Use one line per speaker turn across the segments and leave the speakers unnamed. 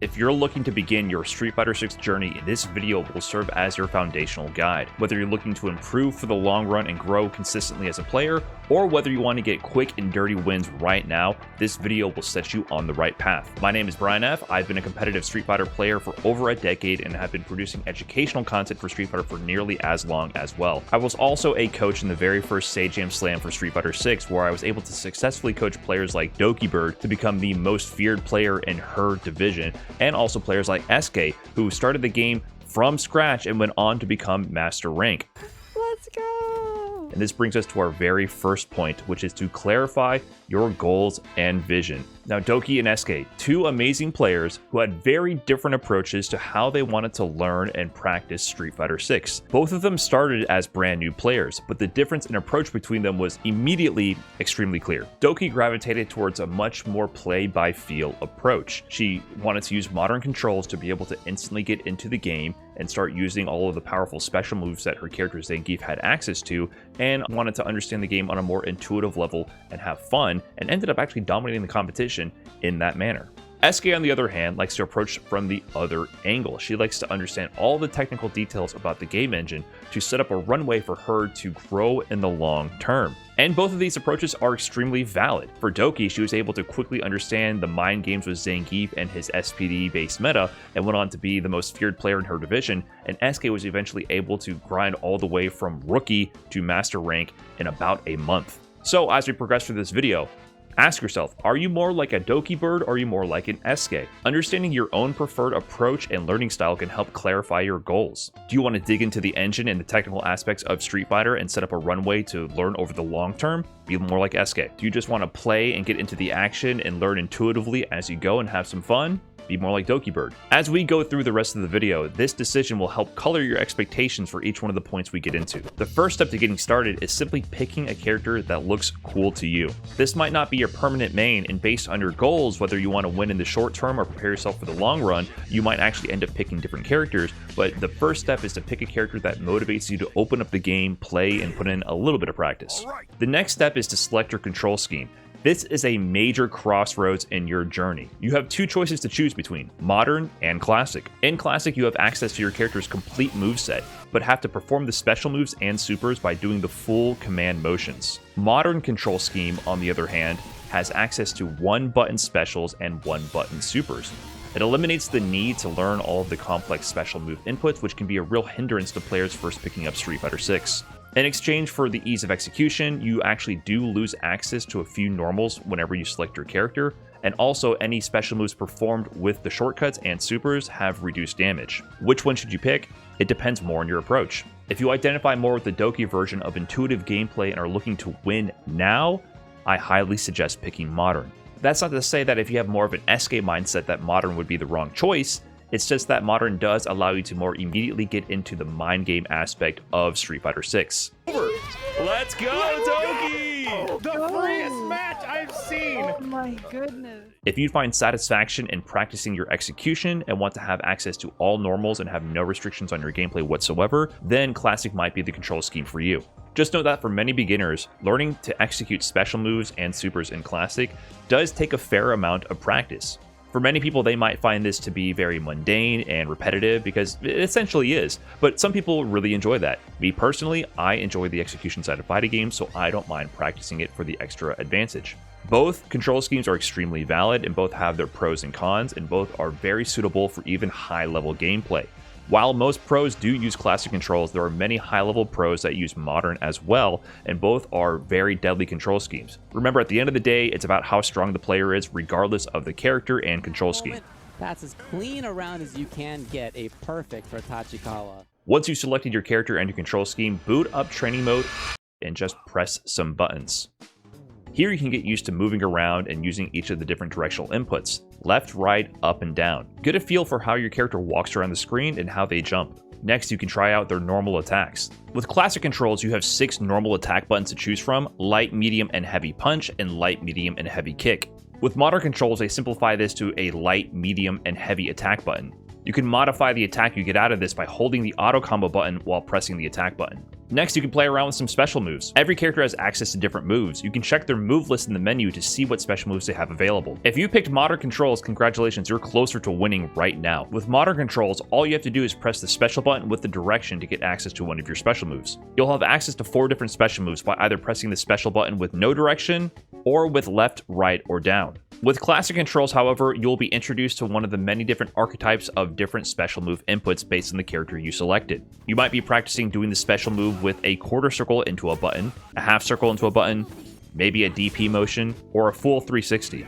If you're looking to begin your Street Fighter 6 journey, this video will serve as your foundational guide. Whether you're looking to improve for the long run and grow consistently as a player, or whether you want to get quick and dirty wins right now, this video will set you on the right path. My name is Brian F. I've been a competitive Street Fighter player for over a decade and have been producing educational content for Street Fighter for nearly as long as well. I was also a coach in the very first Sajam Slam for Street Fighter 6, where I was able to successfully coach players like Dokibird to become the most feared player in her division, and also players like Eskay, who started the game from scratch and went on to become Master Rank.
Let's go!
And this brings us to our very first point, which is to clarify your goals and vision. Now, Doki and Eskay, two amazing players who had very different approaches to how they wanted to learn and practice Street Fighter 6. Both of them started as brand new players, but the difference in approach between them was immediately extremely clear. Doki gravitated towards a much more play-by-feel approach. She wanted to use modern controls to be able to instantly get into the game and start using all of the powerful special moves that her character Zangief had access to, and wanted to understand the game on a more intuitive level and have fun, and ended up actually dominating the competition in that manner. Eskay, on the other hand, likes to approach from the other angle. She likes to understand all the technical details about the game engine to set up a runway for her to grow in the long term. And both of these approaches are extremely valid. For Doki, she was able to quickly understand the mind games with Zangief and his SPD-based meta, and went on to be the most feared player in her division, and Eskay was eventually able to grind all the way from rookie to master rank in about a month. So as we progress through this video, ask yourself, are you more like a Dokibird or are you more like an Eskay? Understanding your own preferred approach and learning style can help clarify your goals. Do you want to dig into the engine and the technical aspects of Street Fighter and set up a runway to learn over the long term? Be more like Eskay. Do you just want to play and get into the action and learn intuitively as you go and have some fun? Be more like Dokibird. As we go through the rest of the video, this decision will help color your expectations for each one of the points we get into. The first step to getting started is simply picking a character that looks cool to you. This might not be your permanent main, and based on your goals, whether you want to win in the short term or prepare yourself for the long run, you might actually end up picking different characters, but the first step is to pick a character that motivates you to open up the game, play, and put in a little bit of practice. The next step is to select your control scheme. This is a major crossroads in your journey. You have two choices to choose between, modern and classic. In classic, you have access to your character's complete moveset, but have to perform the special moves and supers by doing the full command motions. Modern control scheme, on the other hand, has access to one-button specials and one-button supers. It eliminates the need to learn all of the complex special move inputs, which can be a real hindrance to players first picking up Street Fighter 6. In exchange for the ease of execution, you actually do lose access to a few normals whenever you select your character, and also any special moves performed with the shortcuts and supers have reduced damage. Which one should you pick? It depends more on your approach. If you identify more with the Doki version of intuitive gameplay and are looking to win now, I highly suggest picking modern. That's not to say that if you have more of an Eskay mindset that modern would be the wrong choice. It's just that modern does allow you to more immediately get into the mind game aspect of Street Fighter 6. Let's go, Doki!
The freest match I've seen!
Oh my goodness.
If you find satisfaction in practicing your execution and want to have access to all normals and have no restrictions on your gameplay whatsoever, then Classic might be the control scheme for you. Just note that for many beginners, learning to execute special moves and supers in Classic does take a fair amount of practice. For many people, they might find this to be very mundane and repetitive because it essentially is, but some people really enjoy that. Me personally, I enjoy the execution side of fighting games, so I don't mind practicing it for the extra advantage. Both control schemes are extremely valid and both have their pros and cons, and both are very suitable for even high-level gameplay. While most pros do use classic controls, there are many high-level pros that use modern as well, and both are very deadly control schemes. Remember, at the end of the day, it's about how strong the player is, regardless of the character and control scheme.
That's as clean around as you can get, a perfect for Tachikawa.
Once you've selected your character and your control scheme, boot up training mode and just press some buttons. Here you can get used to moving around and using each of the different directional inputs, left, right, up, and down. Get a feel for how your character walks around the screen and how they jump. Next, you can try out their normal attacks. With classic controls, you have 6 normal attack buttons to choose from: light, medium, and heavy punch, and light, medium, and heavy kick. With modern controls, they simplify this to a light, medium, and heavy attack button. You can modify the attack you get out of this by holding the auto combo button while pressing the attack button. Next, you can play around with some special moves. Every character has access to different moves. You can check their move list in the menu to see what special moves they have available. If you picked modern controls, congratulations, you're closer to winning right now. With modern controls, all you have to do is press the special button with the direction to get access to one of your special moves. You'll have access to 4 different special moves by either pressing the special button with no direction or with left, right, or down. With classic controls, however, you'll be introduced to one of the many different archetypes of different special move inputs based on the character you selected. You might be practicing doing the special move with a quarter circle into a button, a half circle into a button, maybe a DP motion, or a full 360.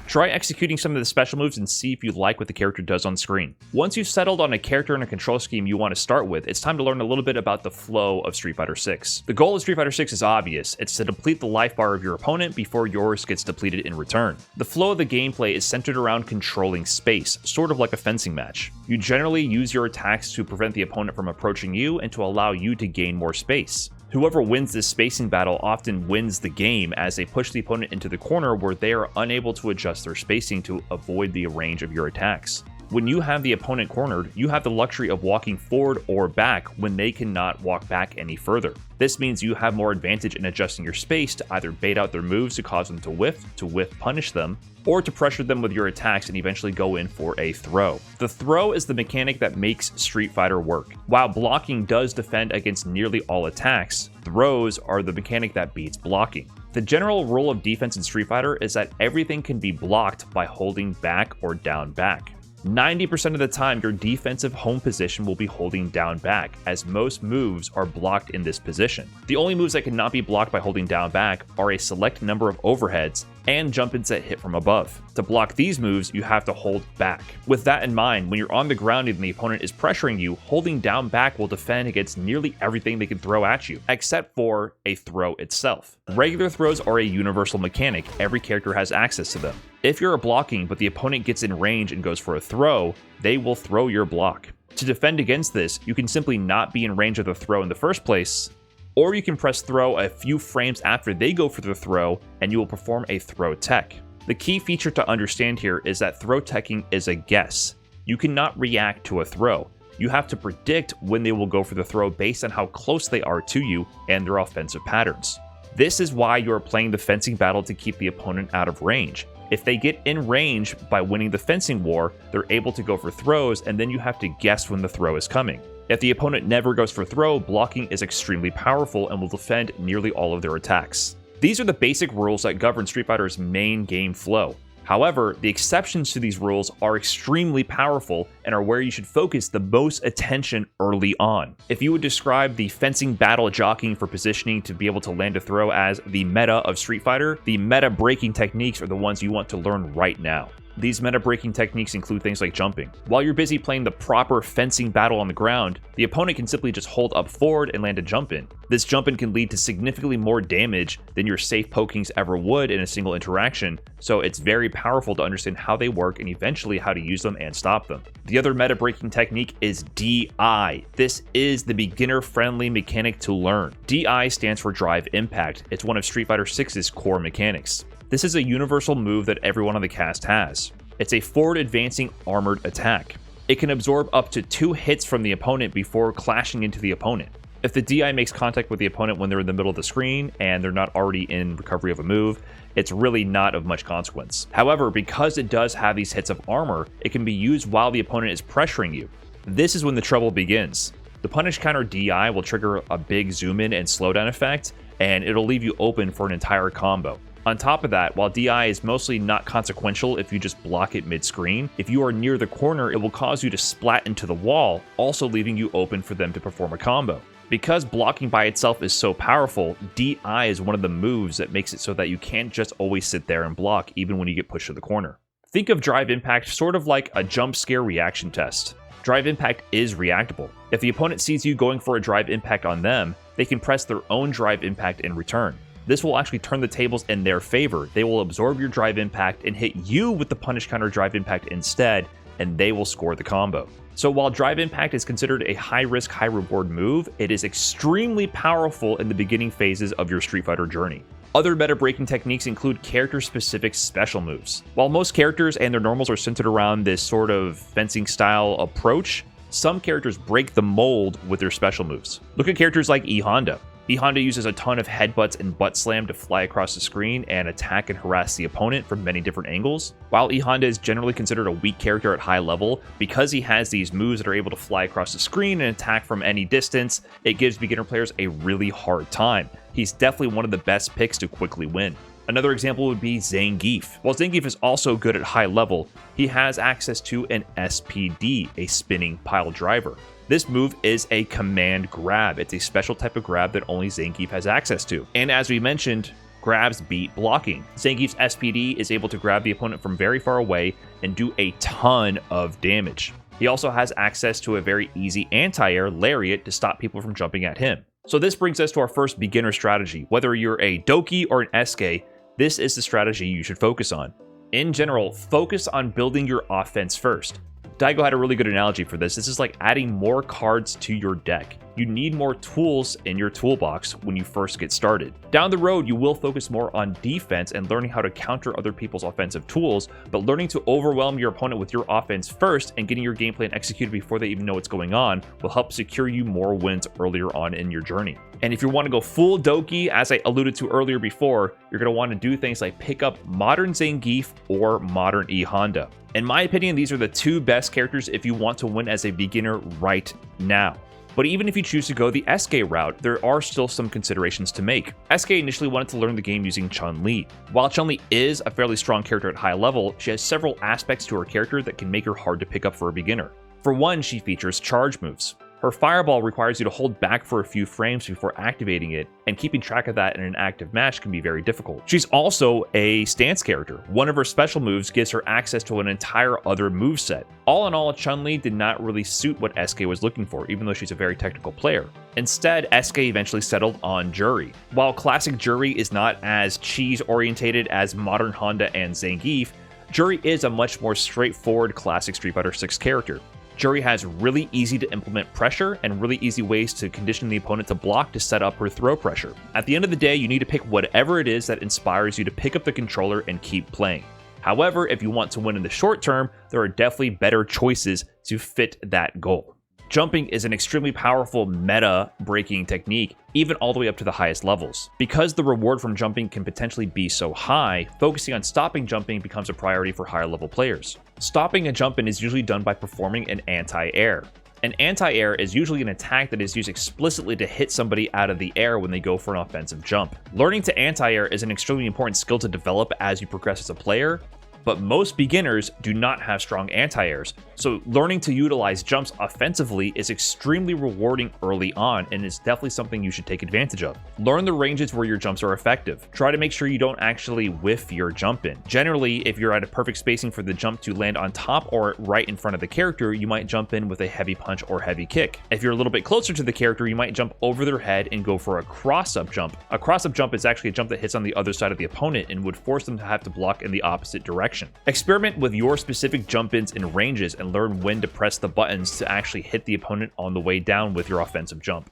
Try executing some of the special moves and see if you like what the character does on screen. Once you've settled on a character and a control scheme you want to start with, it's time to learn a little bit about the flow of Street Fighter 6. The goal of Street Fighter 6 is obvious. It's to deplete the life bar of your opponent before yours gets depleted in return. The flow of the gameplay is centered around controlling space, sort of like a fencing match. You generally use your attacks to prevent the opponent from approaching you and to allow you to gain more space. Whoever wins this spacing battle often wins the game, as they push the opponent into the corner where they are unable to adjust their spacing to avoid the range of your attacks. When you have the opponent cornered, you have the luxury of walking forward or back when they cannot walk back any further. This means you have more advantage in adjusting your space to either bait out their moves to cause them to whiff punish them, or to pressure them with your attacks and eventually go in for a throw. The throw is the mechanic that makes Street Fighter work. While blocking does defend against nearly all attacks, throws are the mechanic that beats blocking. The general rule of defense in Street Fighter is that everything can be blocked by holding back or down back. 90% of the time, your defensive home position will be holding down back, as most moves are blocked in this position. The only moves that cannot be blocked by holding down back are a select number of overheads and jump-ins that hit from above. To block these moves, you have to hold back. With that in mind, when you're on the ground and the opponent is pressuring you, holding down back will defend against nearly everything they can throw at you, except for a throw itself. Regular throws are a universal mechanic. Every character has access to them. If you're blocking, but the opponent gets in range and goes for a throw, they will throw your block. To defend against this, you can simply not be in range of the throw in the first place, or you can press throw a few frames after they go for the throw, and you will perform a throw tech. The key feature to understand here is that throw teching is a guess. You cannot react to a throw. You have to predict when they will go for the throw based on how close they are to you and their offensive patterns. This is why you are playing the fencing battle to keep the opponent out of range. If they get in range by winning the fencing war, they're able to go for throws, and then you have to guess when the throw is coming. If the opponent never goes for throw, blocking is extremely powerful and will defend nearly all of their attacks. These are the basic rules that govern Street Fighter's main game flow. However, the exceptions to these rules are extremely powerful and are where you should focus the most attention early on. If you would describe the fencing battle jockeying for positioning to be able to land a throw as the meta of Street Fighter, the meta breaking techniques are the ones you want to learn right now. These meta breaking techniques include things like jumping. While you're busy playing the proper fencing battle on the ground, the opponent can simply just hold up forward and land a jump in. This jump in can lead to significantly more damage than your safe pokings ever would in a single interaction, so it's very powerful to understand how they work and eventually how to use them and stop them. The other meta breaking technique is DI. This is the beginner friendly mechanic to learn. DI stands for Drive Impact. It's one of Street Fighter 6's core mechanics. This is a universal move that everyone on the cast has. It's a forward advancing armored attack. It can absorb up to 2 hits from the opponent before clashing into the opponent. If the DI makes contact with the opponent when they're in the middle of the screen and they're not already in recovery of a move, it's really not of much consequence. However, because it does have these hits of armor, it can be used while the opponent is pressuring you. This is when the trouble begins. The punish counter DI will trigger a big zoom in and slowdown effect, and it'll leave you open for an entire combo. On top of that, while DI is mostly not consequential if you just block it mid-screen, if you are near the corner, it will cause you to splat into the wall, also leaving you open for them to perform a combo. Because blocking by itself is so powerful, DI is one of the moves that makes it so that you can't just always sit there and block even when you get pushed to the corner. Think of Drive Impact sort of like a jump scare reaction test. Drive Impact is reactable. If the opponent sees you going for a Drive Impact on them, they can press their own Drive Impact in return. This will actually turn the tables in their favor. They will absorb your Drive Impact and hit you with the punish counter Drive Impact instead, and they will score the combo. So while Drive Impact is considered a high-risk, high-reward move, it is extremely powerful in the beginning phases of your Street Fighter journey. Other meta-breaking techniques include character-specific special moves. While most characters and their normals are centered around this sort of fencing-style approach, Some characters break the mold with their special moves. Look at characters like E Honda. E Honda uses a ton of headbutts and butt slam to fly across the screen and attack and harass the opponent from many different angles. While E Honda is generally considered a weak character at high level, because he has these moves that are able to fly across the screen and attack from any distance, it gives beginner players a really hard time. He's definitely one of the best picks to quickly win. Another example would be Zangief. While Zangief is also good at high level, he has access to an SPD, a spinning pile driver. This move is a command grab. It's a special type of grab that only Zangief has access to. And as we mentioned, grabs beat blocking. Zangief's SPD is able to grab the opponent from very far away and do a ton of damage. He also has access to a very easy anti-air lariat to stop people from jumping at him. So this brings us to our first beginner strategy. Whether you're a Doki or an Eskay, this is the strategy you should focus on. In general, focus on building your offense first. Daigo had a really good analogy for this. This is like adding more cards to your deck. You need more tools in your toolbox when you first get started. Down the road, you will focus more on defense and learning how to counter other people's offensive tools, but learning to overwhelm your opponent with your offense first and getting your game plan executed before they even know what's going on will help secure you more wins earlier on in your journey. And if you want to go full Doki, as I alluded to earlier before, you're going to want to do things like pick up modern Zangief or modern E Honda. In my opinion, these are the two best characters if you want to win as a beginner right now. But even if you choose to go the Eskay route, there are still some considerations to make. Eskay initially wanted to learn the game using Chun-Li. While Chun-Li is a fairly strong character at high level, she has several aspects to her character that can make her hard to pick up for a beginner. For one, she features charge moves. Her fireball requires you to hold back for a few frames before activating it, and keeping track of that in an active match can be very difficult. She's also a stance character. One of her special moves gives her access to an entire other moveset. All in all, Chun-Li did not really suit what Eskay was looking for, even though she's a very technical player. Instead, Eskay eventually settled on Juri. While classic Juri is not as cheese-orientated as modern Honda and Zangief, Juri is a much more straightforward classic Street Fighter 6 character. Juri has really easy to implement pressure and really easy ways to condition the opponent to block to set up her throw pressure. At the end of the day, you need to pick whatever it is that inspires you to pick up the controller and keep playing. However, if you want to win in the short term, there are definitely better choices to fit that goal. Jumping is an extremely powerful meta-breaking technique, even all the way up to the highest levels. Because the reward from jumping can potentially be so high, focusing on stopping jumping becomes a priority for higher level players. Stopping a jump-in is usually done by performing an anti-air. An anti-air is usually an attack that is used explicitly to hit somebody out of the air when they go for an offensive jump. Learning to anti-air is an extremely important skill to develop as you progress as a player, but most beginners do not have strong anti-airs, so learning to utilize jumps offensively is extremely rewarding early on and is definitely something you should take advantage of. Learn the ranges where your jumps are effective. Try to make sure you don't actually whiff your jump in. Generally, if you're at a perfect spacing for the jump to land on top or right in front of the character, you might jump in with a heavy punch or heavy kick. If you're a little bit closer to the character, you might jump over their head and go for a cross-up jump. A cross-up jump is actually a jump that hits on the other side of the opponent and would force them to have to block in the opposite direction. Experiment with your specific jump-ins and ranges and learn when to press the buttons to actually hit the opponent on the way down with your offensive jump.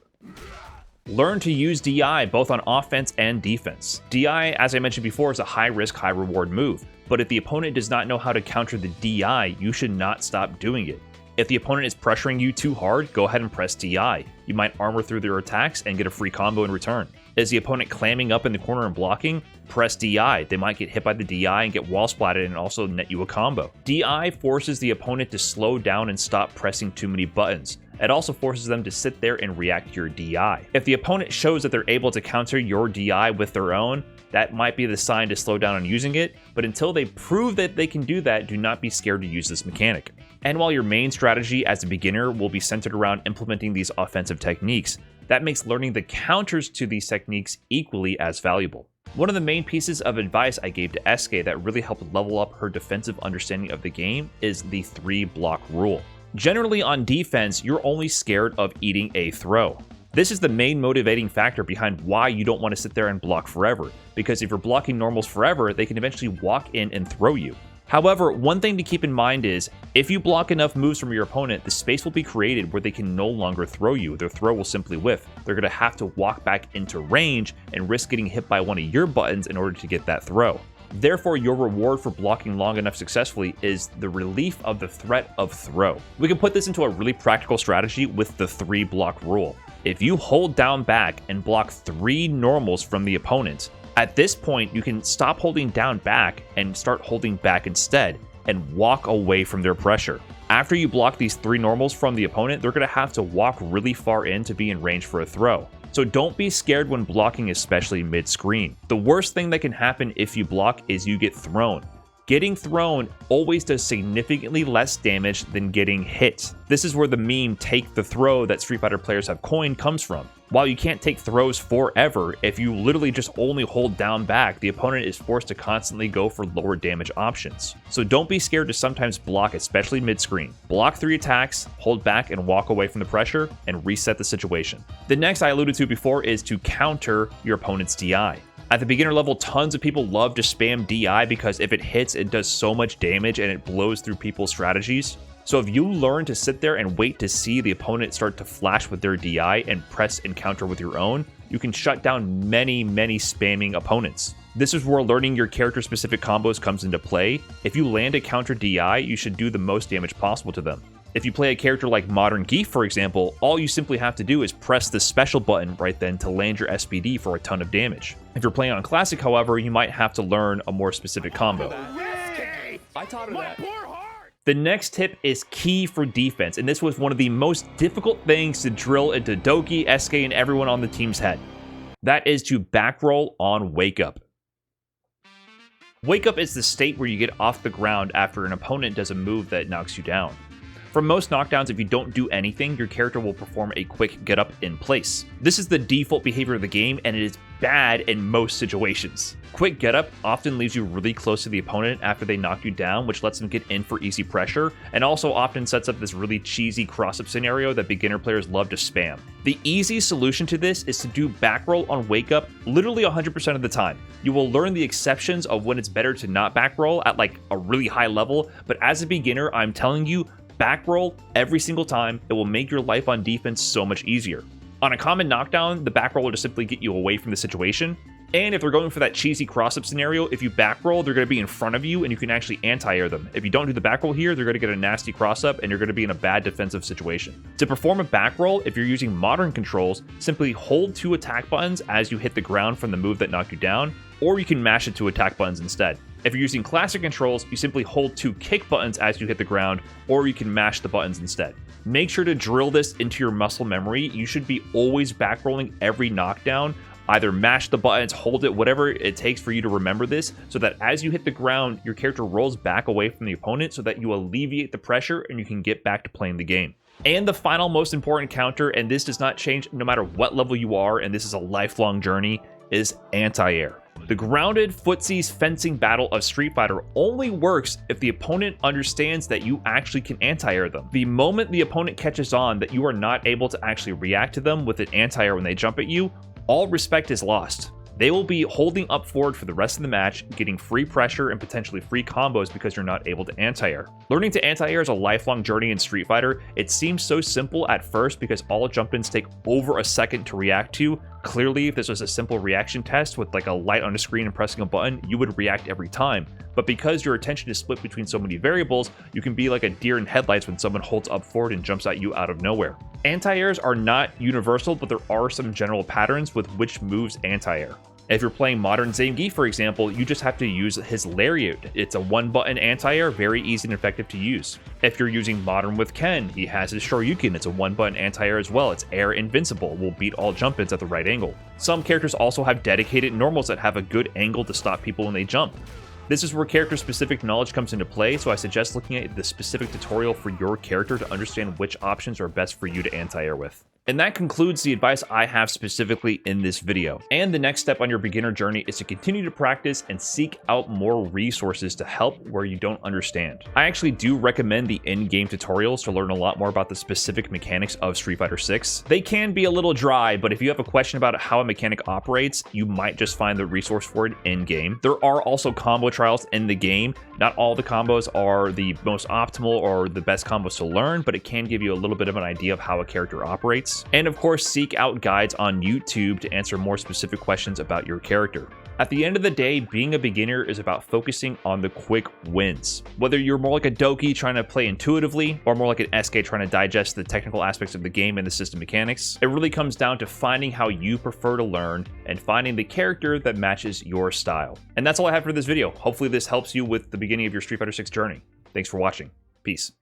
Learn to use DI both on offense and defense. DI, as I mentioned before, is a high-risk, high-reward move, but if the opponent does not know how to counter the DI, you should not stop doing it. If the opponent is pressuring you too hard, go ahead and press DI. You might armor through their attacks and get a free combo in return. Is the opponent clamming up in the corner and blocking? Press DI. They might get hit by the DI and get wall splatted and also net you a combo. DI forces the opponent to slow down and stop pressing too many buttons. It also forces them to sit there and react to your DI. If the opponent shows that they're able to counter your DI with their own, that might be the sign to slow down on using it, but until they prove that they can do that, do not be scared to use this mechanic. And while your main strategy as a beginner will be centered around implementing these offensive techniques, that makes learning the counters to these techniques equally as valuable. One of the main pieces of advice I gave to Eskay that really helped level up her defensive understanding of the game is the 3-block rule. Generally on defense, you're only scared of eating a throw. This is the main motivating factor behind why you don't want to sit there and block forever, because if you're blocking normals forever, they can eventually walk in and throw you. However, one thing to keep in mind is, if you block enough moves from your opponent, the space will be created where they can no longer throw you. Their throw will simply whiff. They're going to have to walk back into range and risk getting hit by one of your buttons in order to get that throw. Therefore, your reward for blocking long enough successfully is the relief of the threat of throw. We can put this into a really practical strategy with the 3-block rule. If you hold down back and block 3 normals from the opponent, at this point you can stop holding down back and start holding back instead and walk away from their pressure. After you block these 3 normals from the opponent, they're going to have to walk really far in to be in range for a throw. So don't be scared when blocking, especially mid-screen. The worst thing that can happen if you block is you get thrown. Getting thrown always does significantly less damage than getting hit. This is where the meme "take the throw" that Street Fighter players have coined comes from. While you can't take throws forever, if you literally just only hold down back, the opponent is forced to constantly go for lower damage options. So don't be scared to sometimes block, especially mid-screen. Block 3 attacks, hold back and walk away from the pressure, and reset the situation. The next I alluded to before is to counter your opponent's DI. At the beginner level, tons of people love to spam DI because if it hits, it does so much damage and it blows through people's strategies. So if you learn to sit there and wait to see the opponent start to flash with their DI and press and counter with your own, you can shut down many spamming opponents. This is where learning your character-specific combos comes into play. If you land a counter DI, you should do the most damage possible to them. If you play a character like Modern Geef, for example, all you simply have to do is press the special button right then to land your SPD for a ton of damage. If you're playing on Classic, however, you might have to learn a more specific combo.
Eskay!
I taught her
My
that.
poor heart!
The next tip is key for defense, and this was one of the most difficult things to drill into Doki, Eskay, and everyone on the team's head. That is to backroll on Wake Up. Wake Up is the state where you get off the ground after an opponent does a move that knocks you down. For most knockdowns, if you don't do anything, your character will perform a quick get up in place. This is the default behavior of the game, and it is bad in most situations. Quick get up often leaves you really close to the opponent after they knock you down, which lets them get in for easy pressure, and also often sets up this really cheesy cross-up scenario that beginner players love to spam. The easy solution to this is to do backroll on Wake Up literally 100% of the time. You will learn the exceptions of when it's better to not backroll at like a really high level, but as a beginner, I'm telling you, backroll every single time. It will make your life on defense so much easier. On a common knockdown, the backroll will just simply get you away from the situation. And if they're going for that cheesy cross-up scenario, if you backroll, they're going to be in front of you and you can actually anti-air them. If you don't do the backroll here, they're going to get a nasty cross-up and you're going to be in a bad defensive situation. To perform a backroll, if you're using modern controls, simply hold 2 attack buttons as you hit the ground from the move that knocked you down, or you can mash it to attack buttons instead. If you're using classic controls, you simply hold 2 kick buttons as you hit the ground, or you can mash the buttons instead. Make sure to drill this into your muscle memory. You should be always backrolling every knockdown. Either mash the buttons, hold it, whatever it takes for you to remember this, so that as you hit the ground, your character rolls back away from the opponent so that you alleviate the pressure and you can get back to playing the game. And the final most important counter, and this does not change no matter what level you are, and this is a lifelong journey, is anti-air. The grounded footsies fencing battle of Street Fighter only works if the opponent understands that you actually can anti-air them. The moment the opponent catches on that you are not able to actually react to them with an anti-air when they jump at you, all respect is lost. They will be holding up forward for the rest of the match, getting free pressure and potentially free combos because you're not able to anti-air. Learning to anti-air is a lifelong journey in Street Fighter. It seems so simple at first because all jump-ins take over a second to react to. Clearly, if this was a simple reaction test with like a light on the screen and pressing a button, you would react every time. But because your attention is split between so many variables, you can be like a deer in headlights when someone holds up forward and jumps at you out of nowhere. Anti-airs are not universal, but there are some general patterns with which moves anti-air. If you're playing modern Zangief, for example, you just have to use his Lariat. It's a 1-button anti-air, very easy and effective to use. If you're using modern with Ken, he has his Shoryuken. It's a 1-button anti-air as well. It's air invincible, will beat all jump-ins at the right angle. Some characters also have dedicated normals that have a good angle to stop people when they jump. This is where character-specific knowledge comes into play, so I suggest looking at the specific tutorial for your character to understand which options are best for you to anti-air with. And that concludes the advice I have specifically in this video. And the next step on your beginner journey is to continue to practice and seek out more resources to help where you don't understand. I actually do recommend the in-game tutorials to learn a lot more about the specific mechanics of Street Fighter 6. They can be a little dry, but if you have a question about how a mechanic operates, you might just find the resource for it in-game. There are also combo trials in the game. Not all the combos are the most optimal or the best combos to learn, but it can give you a little bit of an idea of how a character operates. mechanics. And of course, seek out guides on YouTube to answer more specific questions about your character. At the end of the day, being a beginner is about focusing on the quick wins. Whether you're more like a Doki trying to play intuitively, or more like an Eskay trying to digest the technical aspects of the game and the system mechanics, it really comes down to finding how you prefer to learn and finding the character that matches your style. And that's all I have for this video. Hopefully this helps you with the beginning of your Street Fighter 6 journey. Thanks for watching. Peace.